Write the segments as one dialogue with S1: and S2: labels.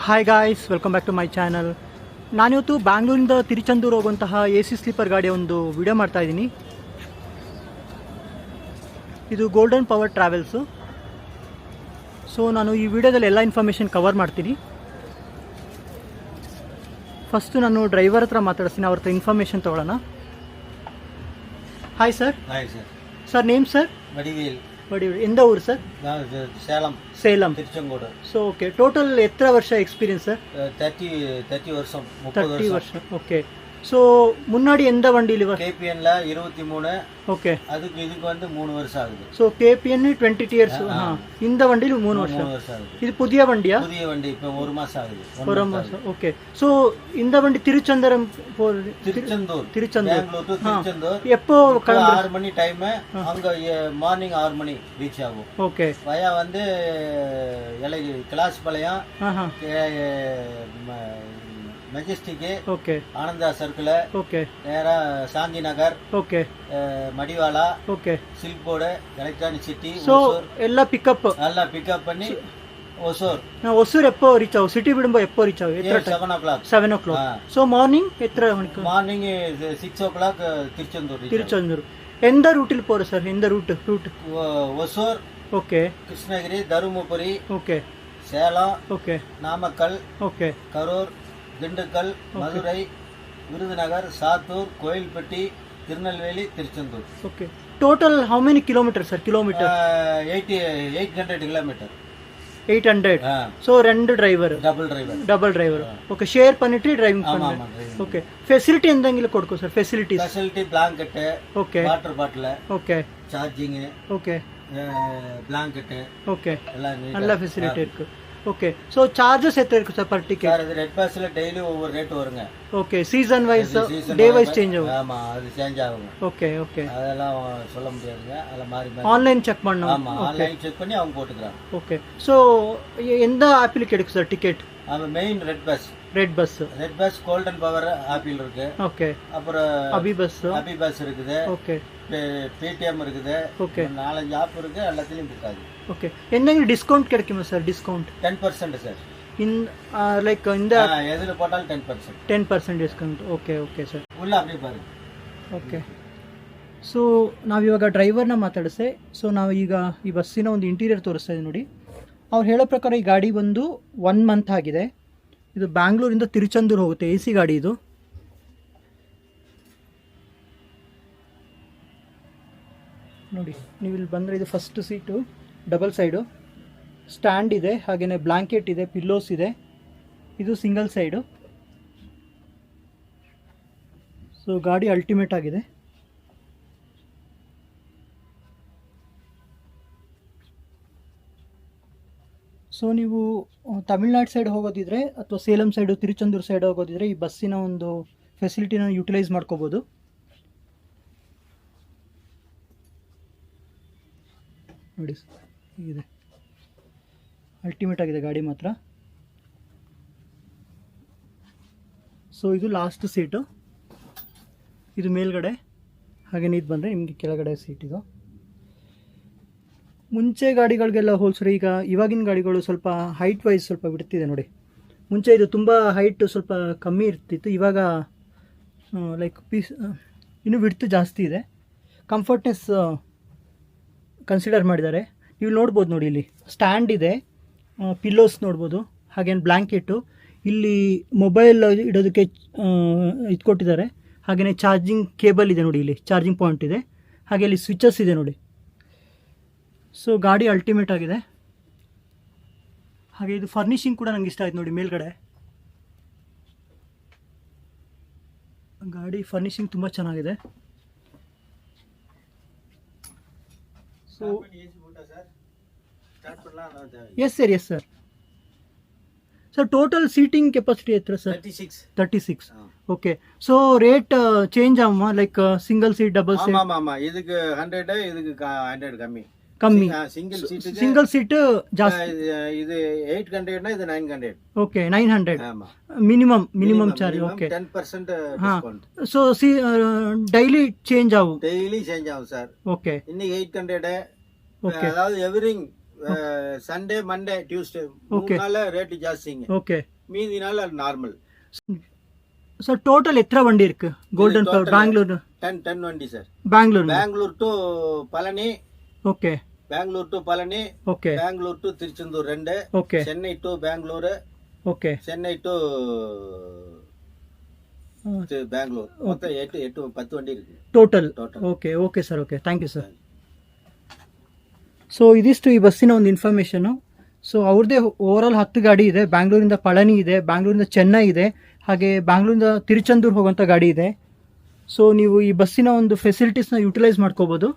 S1: Hi guys, welcome back to my channel. ನಾನಿವತ್ತು ಬ್ಯಾಂಗ್ಳೂರಿಂದ ತಿರುಚಂದೂರು ಹೋಗುವಂತಹ AC ಸ್ಲೀಪರ್ ಗಾಡಿಯ ಒಂದು ವಿಡಿಯೋ ಮಾಡ್ತಾ ಇದ್ದೀನಿ. ಇದು ಗೋಲ್ಡನ್ ಪವರ್ ಟ್ರಾವೆಲ್ಸು. ಸೊ ನಾನು ಈ ವಿಡಿಯೋದಲ್ಲಿ ಎಲ್ಲ ಇನ್ಫಾರ್ಮೇಷನ್ ಕವರ್ ಮಾಡ್ತೀನಿ. ಫಸ್ಟು ನಾನು ಡ್ರೈವರ್ ಹತ್ರ ಮಾತಾಡ್ತೀನಿ, ಅವ್ರ ಹತ್ರ ಇನ್ಫಾರ್ಮೇಷನ್ ತೊಗೊಳ್ಳೋಣ. Hi sir.
S2: Hi sir.
S1: Sir name sir?
S2: Vadivel.
S1: ಎಂದ ಊರು sir? Salem.
S2: Tiruchengode.
S1: So okay, total ಎത്ര ವರ್ಷ ಎಕ್ಸ್ಪೀರಿಯನ್ಸ್ ಸರ್?
S2: 30 வருஷம்.
S1: 30 வருஷம். ஓகே. ஸோ முன்னாடி எந்த வண்டியில்
S2: KPNல 23. ஓகே. அதுக்கு இதுக்கு வந்து 3 வருஷம் ஆகுது.
S1: So KPN 20 years. இந்த வண்டியில் 3 வருஷம் ஆகுது. இது புதிய வண்டியா?
S2: புதிய வண்டி, இப்போ 1 மாசம் ஆகுது.
S1: 1 மாசம். ஓகே. ஸோ இந்த வண்டி திருச்செந்தூர் எப்போ?
S2: 6 மணி டைம். அங்க மார்னிங் 6 மணி ரீச் ஆகும். ஓகே. வயா வந்து Kalasipalya, Majestic, okay, Ananda circle, okay, நேரா Shanti Nagar, okay, Madiwala, okay, silk board, electronic city. So ಎಲ್ಲ ಪಿಕಪ್ பண்ணி ಹೊಸೂರ್ எப்போ ರೀಚ್ ಆகும்? ಸಿಟಿ ಬಿಡುമ്പോൾ எப்போ reach ಆகும்? 7 o'clock. 7 o'clock. So morning எத்தனை மணிக்கு? Morning 6 o'clock
S1: Tiruchendur. எந்த ரூட்டில் போற சார்? எந்த route?
S2: Hosur, okay, Krishnagiri, Dharmapuri, okay, Salem, okay, Namakkal, okay, Karur, Dindigul, Madurai, Virudhunagar, Sattur, Kovilpatti, Tirunelveli, Tiruchendur.
S1: Okay. Total how many kilometre sir? Kilometre
S2: 800 kilometre.
S1: 800. So 2 driver, double driver. Okay. Share பண்ணிட்டு டிரைவிங் பண்ணுங்க. ஓகே. ஃபெசிலிட்டி எந்தெങ്കിലും கொடுக்கும் sir? Facility
S2: blanket, okay, water bottle, okay, charging,
S1: okay,
S2: blanket, okay,
S1: நல்ல facility இருக்கு. Okay. So charges எத்தனை இருக்கு sir per ticket?
S2: Sir, இது red பாஸ்ல டெய்லி ஒவ்வொரு ரேட் வருங்க.
S1: Okay. Season wise, day wise change ஆகும்.
S2: ஆமா, அது சேஞ்ச் ஆகும்.
S1: ஓகே. ஓகே.
S2: அதெல்லாம் சொல்ல முடியாதுங்க. அதெல்லாம் மாறி
S1: ஆன்லைன் செக் பண்ணணும்.
S2: ஆமா, ஆன்லைன் செக் பண்ணி அவங்க போட்டுக்கறாங்க.
S1: ஓகே. ஸோ எந்த ஆப்பில் கிடைக்கும் sir ticket?
S2: Main red bus golden power apple இருக்கு. ஓகே. அப்புறம் அபி பஸ் இருக்குது. ஓகே. பேடிஎம் இருக்குது. ஓகே. 4-5 ஆப் இருக்கு. எல்லாத்துலயும் இருக்காது.
S1: ஓகே. என்னங்க டிஸ்கவுண்ட் கிடைக்குமா சார்? Discount
S2: 10% sir.
S1: லைக் இந்த
S2: எதுல போட்டாலும் 10%.
S1: 10% ಡಿಸ್ಕೌಂಟ್. ಓಕೆ. Okay sir.
S2: ಉள்ள அப்படியே பாருங்க.
S1: ಓಕೆ. ಸೊ ನಾವಿವಾಗ ಡ್ರೈವರ್ನ ಮಾತಾಡಿಸೆ. ಸೊ ನಾವು ಈಗ ಈ ಬಸ್ಸಿನ ಒಂದು ಇಂಟೀರಿಯರ್ ತೋರಿಸ್ತಾ ಇದ್ದೀವಿ ನೋಡಿ. ಅವ್ರು ಹೇಳೋ ಪ್ರಕಾರ ಈ ಗಾಡಿ ಬಂದು 1 ಮಂತ್ ಆಗಿದೆ. ಇದು ಬ್ಯಾಂಗ್ಳೂರಿಂದ ತಿರುಚಂದೂರು ಹೋಗುತ್ತೆ. AC ಗಾಡಿ ಇದು. ನೋಡಿ, ನೀವು ಇಲ್ಲಿ ಬಂದರೆ ಇದು first seat double side, stand ಇದೆ, ಹಾಗೆಯೇ ಬ್ಲ್ಯಾಂಕೆಟ್ ಇದೆ, ಪಿಲ್ಲೋಸ್ ಇದೆ. ಇದು ಸಿಂಗಲ್ ಸೈಡು. ಸೊ ಗಾಡಿ ಅಲ್ಟಿಮೇಟ್ ಆಗಿದೆ. ಸೊ ನೀವು ತಮಿಳ್ನಾಡು ಸೈಡ್ ಹೋಗೋದಿದ್ರೆ ಅಥವಾ ಸೇಲಂ ಸೈಡು, ತಿರುಚಂದೂರು ಸೈಡ್ ಹೋಗೋದಿದ್ರೆ ಈ ಬಸ್ಸಿನ ಒಂದು ಫೆಸಿಲಿಟಿನ ಯುಟಿಲೈಸ್ ಮಾಡ್ಕೋಬೋದು. ನೋಡಿ, ಹೀಗಿದೆ. ಅಲ್ಟಿಮೇಟ್ ಆಗಿದೆ ಗಾಡಿ ಮಾತ್ರ. ಸೊ ಇದು ಲಾಸ್ಟ್ ಸೀಟು, ಇದು ಮೇಲ್ಗಡೆ. ಹಾಗೆ ಇದು ಬಂದರೆ ನಿಮಗೆ ಕೆಳಗಡೆ ಸೀಟ್ ಇದು. ಮುಂಚೆ ಗಾಡಿಗಳಿಗೆಲ್ಲ ಹೋಲಿಸ್ರೆ ಈಗ ಇವಾಗಿನ ಗಾಡಿಗಳು ಸ್ವಲ್ಪ ಹೈಟ್ ವೈಸ್ ಸ್ವಲ್ಪ ಬಿಡ್ತಿದೆ ನೋಡಿ. ಮುಂಚೆ ಇದು ತುಂಬ ಹೈಟ್ ಸ್ವಲ್ಪ ಕಮ್ಮಿ ಇರ್ತಿತ್ತು. ಇವಾಗ ಲೈಕ್ ಇನ್ನೂ ವಿಡ್ತ್ ಜಾಸ್ತಿ ಇದೆ. ಕಂಫರ್ಟ್ನೆಸ್ ಕನ್ಸಿಡರ್ ಮಾಡಿದ್ದಾರೆ. ನೀವು ನೋಡ್ಬೋದು ನೋಡಿ, ಇಲ್ಲಿ ಸ್ಟ್ಯಾಂಡ್ ಇದೆ, ಪಿಲ್ಲೋಸ್ ನೋಡ್ಬೋದು, ಹಾಗೇನು ಬ್ಲ್ಯಾಂಕೆಟು, ಇಲ್ಲಿ ಮೊಬೈಲ್ ಇಡೋದಕ್ಕೆ ಇದು ಕೊಟ್ಟಿದ್ದಾರೆ. ಹಾಗೆಯೇ ಚಾರ್ಜಿಂಗ್ ಕೇಬಲ್ ಇದೆ ನೋಡಿ, ಇಲ್ಲಿ ಚಾರ್ಜಿಂಗ್ ಪಾಯಿಂಟ್ ಇದೆ. ಹಾಗೆ ಇಲ್ಲಿ ಸ್ವಿಚಸ್ ಇದೆ ನೋಡಿ. ಸೊ ಗಾಡಿ ಅಲ್ಟಿಮೇಟ್ ಆಗಿದೆ. ಹಾಗೆ ಇದು ಫರ್ನಿಷಿಂಗ್ ಕೂಡ ನಂಗೆ ಇಷ್ಟ ಆಯ್ತು ನೋಡಿ. ಮೇಲ್ಗಡೆ ಗಾಡಿ ಫರ್ನಿಷಿಂಗ್ ತುಂಬ ಚೆನ್ನಾಗಿದೆ. So yes sir, yes sir. Sir total seating capacity ಎತ್ತರ sir? 36. Okay. So rate change ஆகுமா? Like single seat, double seat?
S2: ஆமா, இதுக்கு 100, இதுக்கு 100 கம்மி.
S1: ಸಿಂಗಲ್ ಸೀಟ್ ಜಾಸ್ತಿ.
S2: ಇದು 800 ನ, ಇದು 900.
S1: Okay, 900 minimum charge. Okay.
S2: 10% discount.
S1: So daily change ஆகும்
S2: சார். ஓகே. இன்னைக்கு 800.
S1: ஓகே.
S2: அதாவது எவ்ரிங் ಸಂಡೇ ಮಂಡೇ ಟ್ಯೂಸ್ಡೇ ನಾಳ ರೇಟ್ ಜಾಸ್ತಿங்க.
S1: ಓಕೆ.
S2: மீதி நாள் நார்மல்.
S1: சார் டோட்டல் எத்தனை வண்டி இருக்கு கோல்டன் பவர் பெங்களூர்?
S2: 10 வண்டி சார்.
S1: Bangalore
S2: to Palani.
S1: Okay.
S2: Bangalore to Palani.
S1: Okay.
S2: Bangalore to Tiruchendur 2.
S1: Okay.
S2: Chennai to Bangalore. Okay. Chennai to Bangalore. மொத்தம் 10 வண்டி இருக்கு total.
S1: Okay okay sir. Okay, thank you sir. So ಇದಿಷ್ಟು ಈ ಬಸ್ಸಿನ ಒಂದು ಇನ್ಫಾರ್ಮೇಷನು. ಸೊ ಅವ್ರದ್ದೇ ಓವರಾಲ್ 10 ಗಾಡಿ ಇದೆ. ಬ್ಯಾಂಗ್ಳೂರಿಂದ ಪಳನಿ ಇದೆ, ಬ್ಯಾಂಗ್ಳೂರಿಂದ ಚೆನ್ನೈ ಇದೆ, ಹಾಗೆ ಬ್ಯಾಂಗ್ಳೂರಿಂದ ತಿರುಚೆಂದೂರು ಹೋಗುವಂಥ ಗಾಡಿ ಇದೆ. ಸೊ ನೀವು ಈ ಬಸ್ಸಿನ ಒಂದು ಫೆಸಿಲಿಟೀಸ್ನ ಯುಟಿಲೈಸ್ ಮಾಡ್ಕೋಬೋದು.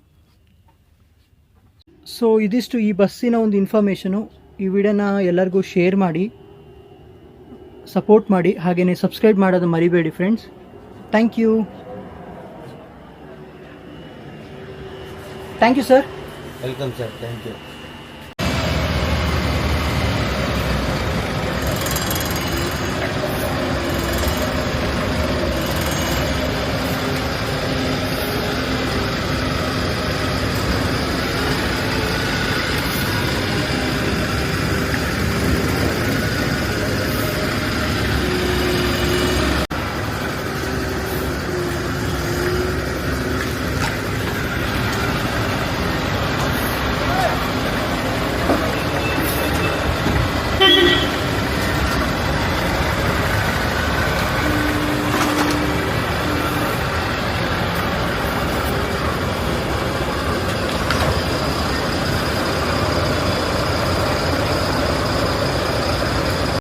S1: ಸೊ ಇದಿಷ್ಟು ಈ ಬಸ್ಸಿನ ಒಂದು ಇನ್ಫಾರ್ಮೇಷನು. ಈ ವಿಡಿಯೋನ ಎಲ್ಲರಿಗೂ ಶೇರ್ ಮಾಡಿ, ಸಪೋರ್ಟ್ ಮಾಡಿ, ಹಾಗೆಯೇ ಸಬ್ಸ್ಕ್ರೈಬ್ ಮಾಡೋದು ಮರಿಬೇಡಿ friends. Thank you. Thank you sir.
S2: Welcome sir. Thank you.